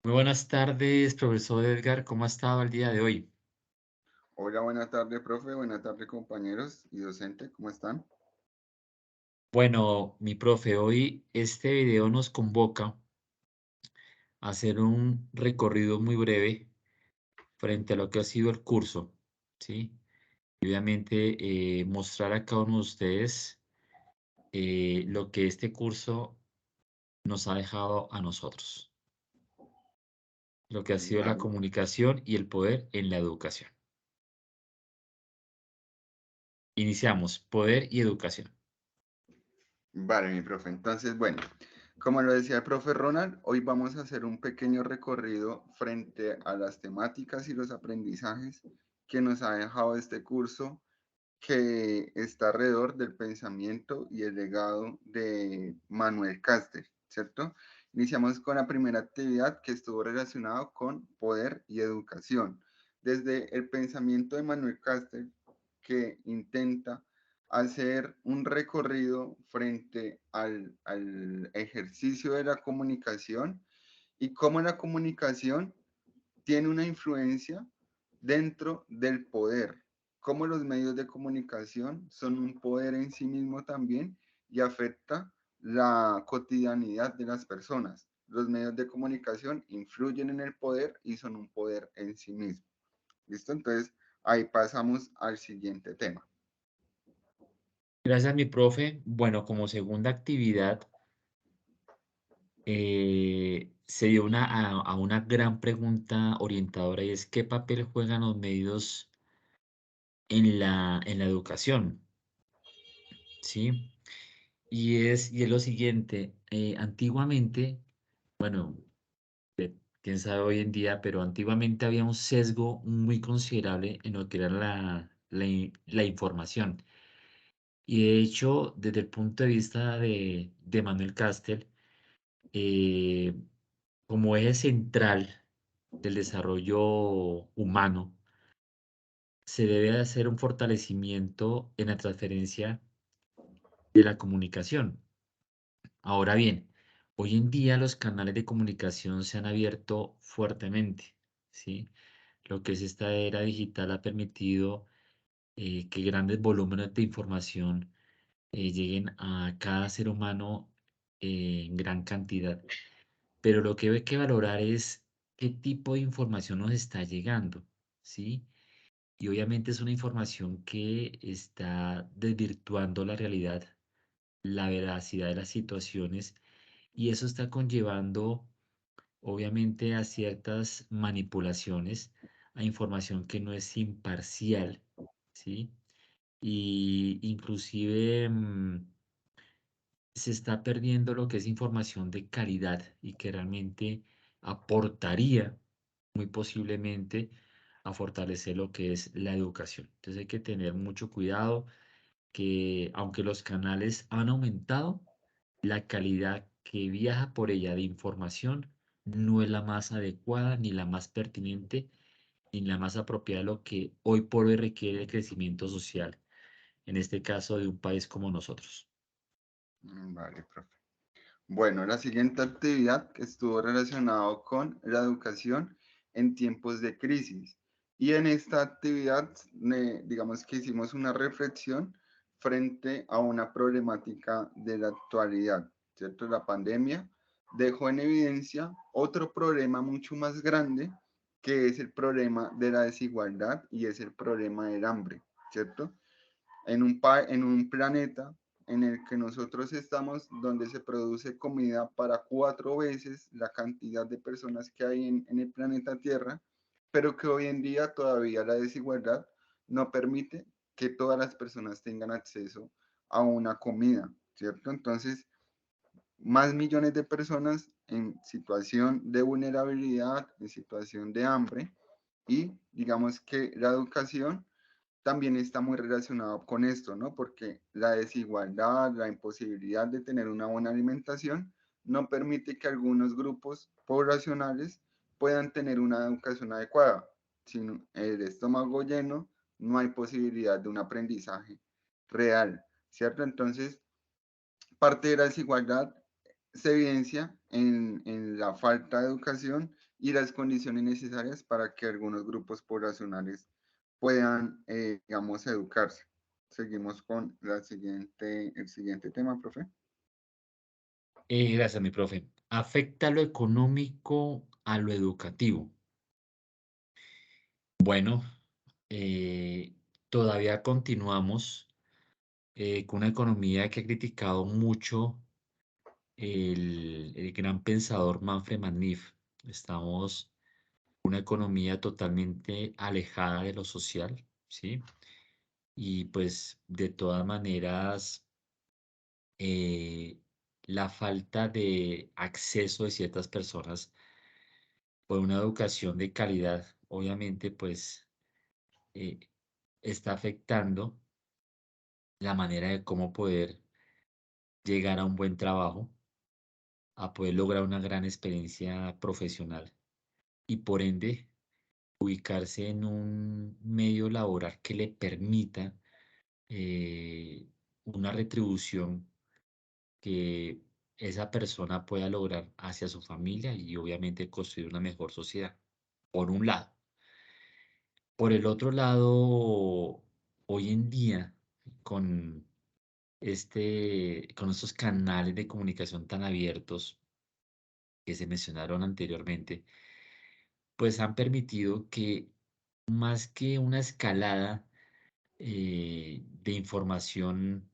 Muy buenas tardes, profesor Edgar. ¿Cómo ha estado el día de hoy? Hola, buena tarde, profe. Buena tarde, compañeros y docente. ¿Cómo están? Bueno, mi profe, hoy este video nos convoca a hacer un recorrido muy breve frente a lo que ha sido el curso, ¿sí? Y obviamente mostrar a cada uno de ustedes lo que este curso nos ha dejado a nosotros, lo que ha sido la Vale, comunicación y el poder en la educación. Iniciamos, poder y educación. vale, mi profe. Entonces, bueno, como lo decía el profe Ronald, hoy vamos a hacer un pequeño recorrido frente a las temáticas y los aprendizajes que nos ha dejado este curso que está alrededor del pensamiento y el legado de Manuel Castells, ¿cierto? Iniciamos con la primera actividad que estuvo relacionado con poder y educación. Desde el pensamiento de Manuel Castells, que intenta hacer un recorrido frente al ejercicio de la comunicación y cómo la comunicación tiene una influencia dentro del poder, cómo los medios de comunicación son un poder en sí mismo también y afecta la cotidianidad de las personas. Los medios de comunicación influyen en el poder y son un poder en sí mismo. ¿Listo? Entonces, ahí pasamos al siguiente tema. Gracias, mi profe. Bueno, como segunda actividad, se dio a una gran pregunta orientadora y es ¿qué papel juegan los medios en la educación? ¿Sí? Y es lo siguiente, antiguamente, bueno, quién sabe hoy en día, pero antiguamente había un sesgo muy considerable en lo que era la información. Y de hecho, desde el punto de vista de Manuel Castel, eh, como eje central del desarrollo humano, se debe de hacer un fortalecimiento en la transferencia de la comunicación. Ahora bien, hoy en día los canales de comunicación se han abierto fuertemente, ¿sí? Lo que es esta era digital ha permitido que grandes volúmenes de información lleguen a cada ser humano en gran cantidad. Pero lo que hay que valorar es qué tipo de información nos está llegando, ¿sí? Y obviamente es una información que está desvirtuando la realidad, la veracidad de las situaciones, y eso está conllevando, obviamente, a ciertas manipulaciones, a información que no es imparcial, ¿sí? Y inclusive se está perdiendo lo que es información de calidad y que realmente aportaría muy posiblemente a fortalecer lo que es la educación. Entonces hay que tener mucho cuidado que aunque los canales han aumentado, la calidad que viaja por ella de información no es la más adecuada, ni la más pertinente, ni la más apropiada de lo que hoy por hoy requiere el crecimiento social, en este caso de un país como nosotros. Vale, profe. Bueno, la siguiente actividad que estuvo relacionado con la educación en tiempos de crisis. Y en esta actividad, digamos que hicimos una reflexión frente a una problemática de la actualidad, ¿cierto? La pandemia dejó en evidencia otro problema mucho más grande, que es el problema de la desigualdad y es el problema del hambre, ¿cierto? En un planeta en el que nosotros estamos, donde se produce comida para 4 veces la cantidad de personas que hay en el planeta Tierra, pero que hoy en día todavía la desigualdad no permite que todas las personas tengan acceso a una comida, ¿cierto? Entonces, más millones de personas en situación de vulnerabilidad, en situación de hambre, y digamos que la educación también está muy relacionado con esto, ¿no? Porque la desigualdad, la imposibilidad de tener una buena alimentación no permite que algunos grupos poblacionales puedan tener una educación adecuada. Sin el estómago lleno, no hay posibilidad de un aprendizaje real, ¿cierto? Entonces, parte de la desigualdad se evidencia en la falta de educación y las condiciones necesarias para que algunos grupos poblacionales puedan, digamos, educarse. Seguimos con el siguiente tema, profe. Gracias, mi profe. ¿Afecta lo económico a lo educativo? Bueno, eh, todavía continuamos con una economía que ha criticado mucho el gran pensador Manfred Manif. Estamos en una economía totalmente alejada de lo social, ¿sí? Y pues de todas maneras, eh, la falta de acceso de ciertas personas por una educación de calidad, obviamente, pues eh, está afectando la manera de cómo poder llegar a un buen trabajo, a poder lograr una gran experiencia profesional y por ende ubicarse en un medio laboral que le permita eh, una retribución que esa persona pueda lograr hacia su familia y obviamente construir una mejor sociedad, por un lado. Por el otro lado, hoy en día, con con estos canales de comunicación tan abiertos que se mencionaron anteriormente, pues han permitido que más que una escalada de información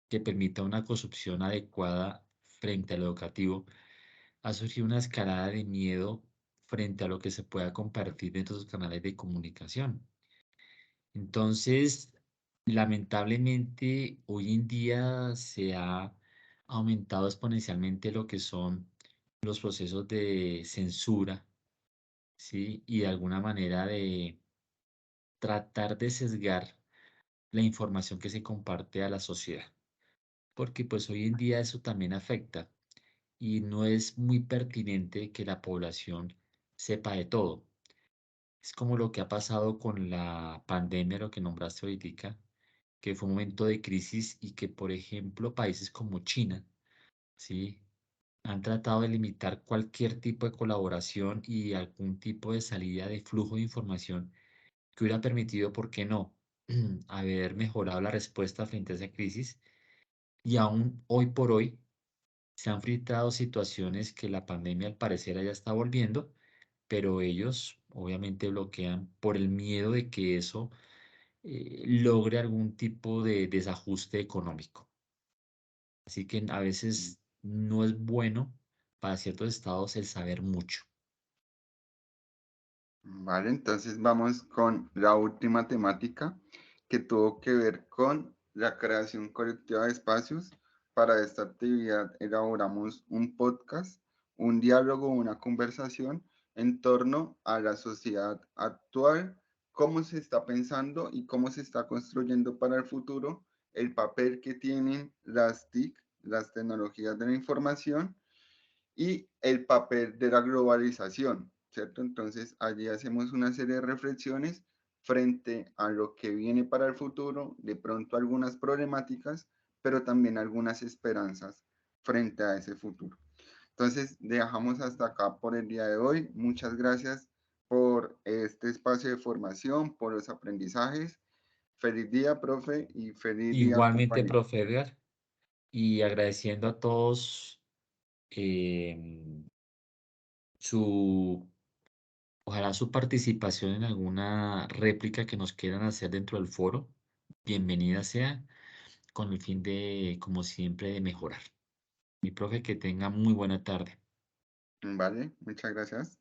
que permita una construcción adecuada frente a lo educativo, ha surgido una escalada de miedo frente a lo que se pueda compartir dentro de los canales de comunicación. Entonces, lamentablemente, hoy en día se ha aumentado exponencialmente lo que son los procesos de censura, ¿sí? Y de alguna manera de tratar de sesgar la información que se comparte a la sociedad, porque pues hoy en día eso también afecta y no es muy pertinente que la población sepa de todo. Es como lo que ha pasado con la pandemia, lo que nombraste ahorita, que fue un momento de crisis y que, por ejemplo, países como China, ¿sí? Han tratado de limitar cualquier tipo de colaboración y algún tipo de salida de flujo de información que hubiera permitido, ¿por qué no?, haber mejorado la respuesta frente a esa crisis. Y aún hoy por hoy se han filtrado situaciones que la pandemia al parecer ya está volviendo, pero ellos obviamente bloquean por el miedo de que eso logre algún tipo de desajuste económico. Así que a veces no es bueno para ciertos estados el saber mucho. Vale, entonces vamos con la última temática que tuvo que ver con la creación colectiva de espacios. Para esta actividad elaboramos un podcast, un diálogo, una conversación en torno a la sociedad actual, cómo se está pensando y cómo se está construyendo para el futuro, el papel que tienen las TIC, las tecnologías de la información y el papel de la globalización, ¿cierto? Entonces, allí hacemos una serie de reflexiones frente a lo que viene para el futuro, de pronto algunas problemáticas, pero también algunas esperanzas frente a ese futuro. Entonces, dejamos hasta acá por el día de hoy. Muchas gracias por este espacio de formación, por los aprendizajes. Feliz día, profe, y feliz día, Igualmente, compañero. profe Edgar, y agradeciendo a todos em, su, ojalá su participación en alguna réplica que nos quieran hacer dentro del foro. Bienvenida sea, con el fin de, como siempre, de mejorar. Mi profe, que tenga muy buena tarde. Vale, muchas gracias.